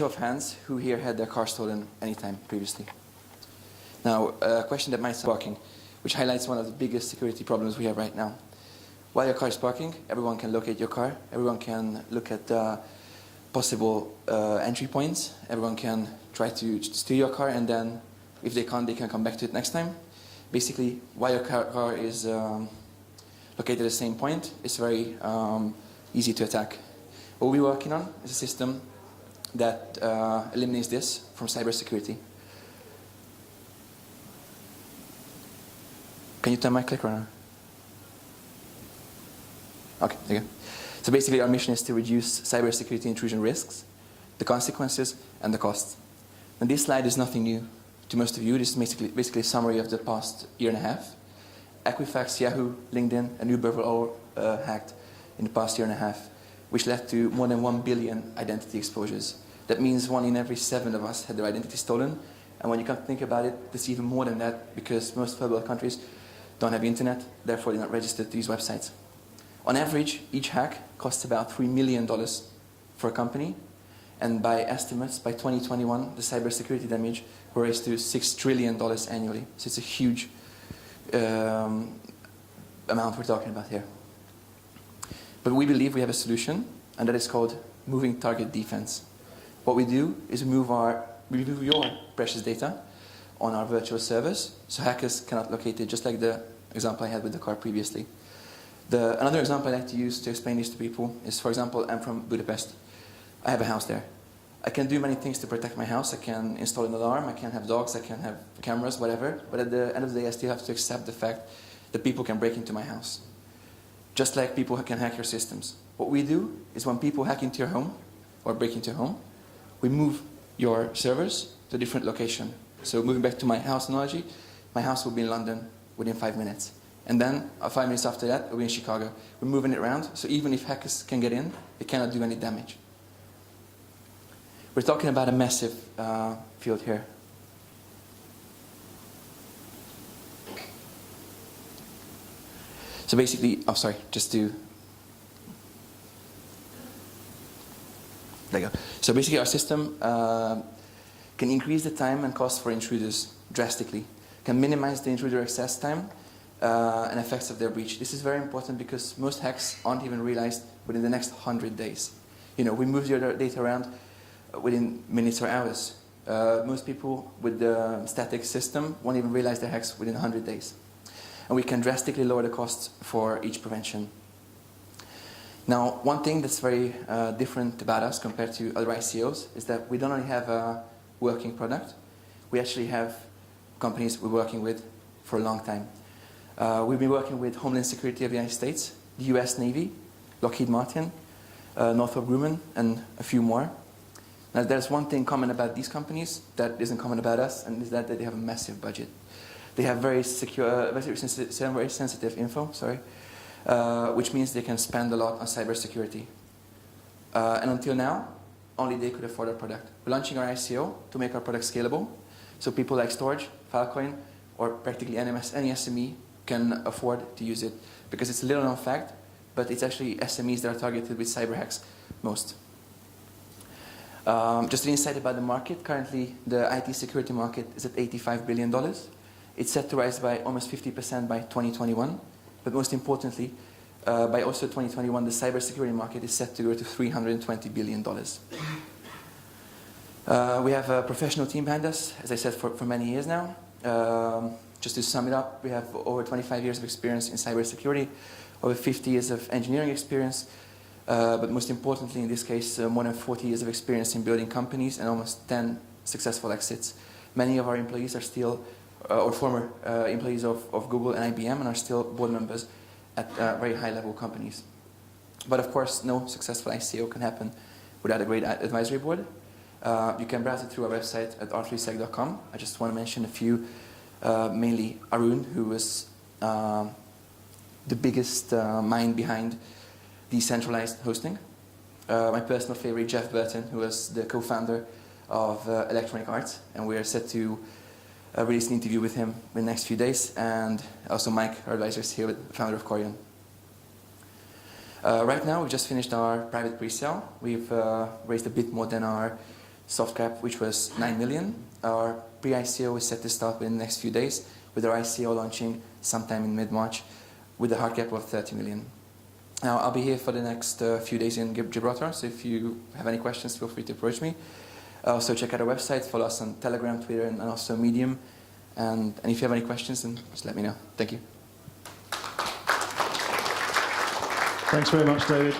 Show of hands, who here had their car stolen anytime previously? Now, a question that might sound shocking, which highlights one of the biggest security problems we have right now. While your car is parking, everyone can locate your car, everyone can look at possible entry points, everyone can try to steal your car, and then if they can't, they can come back to it next time. Basically, while your car is located at the same point, it's very easy to attack. What we're working on is a system that eliminates this from cybersecurity. Can you turn my clicker on? Okay, there you go. So basically our mission is to reduce cybersecurity intrusion risks, the consequences, and the costs. And this slide is nothing new to most of you. This is basically a summary of the past year and a half. Equifax, Yahoo, LinkedIn, and Uber were all hacked in the past year and a half, which led to more than 1 billion identity exposures. That means 1 in every 7 of us had their identity stolen. And when you come to think about it, it's even more than that, because most third world countries don't have internet, therefore they're not registered to these websites. On average, each hack costs about $3 million for a company, and by estimates, by 2021, the cybersecurity damage will raise to $6 trillion annually. So it's a huge amount we're talking about here. But we believe we have a solution, and that is called moving target defense. What we do is we move your precious data on our virtual servers, so hackers cannot locate it, just like the example I had with the car previously. Another example I like to use to explain this to people is, for example, I'm from Budapest. I have a house there. I can do many things to protect my house. I can install an alarm, I can have dogs, I can have cameras, whatever. But at the end of the day, I still have to accept the fact that people can break into my house. Just like people can hack your systems. What we do is when people hack into your home, or break into your home, we move your servers to a different location. So moving back to my house analogy, my house will be in London within 5 minutes. And then 5 minutes after that, we'll be in Chicago. We're moving it around, so even if hackers can get in, they cannot do any damage. We're talking about a massive field here. So basically, there you go. So basically our system can increase the time and cost for intruders drastically, can minimize the intruder access time and effects of their breach. This is very important because most hacks aren't even realized within the next 100 days. You know, we move your data around within minutes or hours. Most people with the static system won't even realize their hacks within 100 days. And we can drastically lower the costs for each prevention. Now, one thing that's very different about us compared to other ICOs is that we don't only have a working product, we actually have companies we're working with for a long time. We've been working with Homeland Security of the United States, the US Navy, Lockheed Martin, Northrop Grumman, and a few more. Now, there's one thing common about these companies that isn't common about us, and is that they have a massive budget. They have very secure, very sensitive info, which means they can spend a lot on cybersecurity. And until now, only they could afford our product. We're launching our ICO to make our product scalable, so people like Storage, Filecoin, or practically any SME can afford to use it, because it's a little known fact, but it's actually SMEs that are targeted with cyber hacks most. Just an insight about the market. Currently, the IT security market is at $85 billion. It's set to rise by almost 50% by 2021. But most importantly, by also 2021, the cybersecurity market is set to go to $320 billion. We have a professional team behind us, as I said, for many years now. Just to sum it up, we have over 25 years of experience in cybersecurity, over 50 years of engineering experience, but most importantly in this case, more than 40 years of experience in building companies and almost 10 successful exits. Many of our employees are still, or former employees of Google and IBM, and are still board members at very high level companies. But of course, no successful ICO can happen without a great advisory board. You can browse it through our website at r3sec.com. I just want to mention a few, mainly Arun, who was the biggest mind behind decentralized hosting. My personal favorite, Jeff Burton, who was the co-founder of Electronic Arts, and we are set to release an interview with him in the next few days, and also Mike, our advisor, is here, with the founder of Corian. Right now, we've just finished our private pre-sale. We've raised a bit more than our soft cap, which was 9 million. Our pre-ICO is set to start within the next few days, with our ICO launching sometime in mid-March, with a hard cap of 30 million. Now, I'll be here for the next few days in Gibraltar, so if you have any questions, feel free to approach me. Also, check out our website, follow us on Telegram, Twitter, and also Medium. And if you have any questions, then just let me know. Thank you. Thanks very much, David.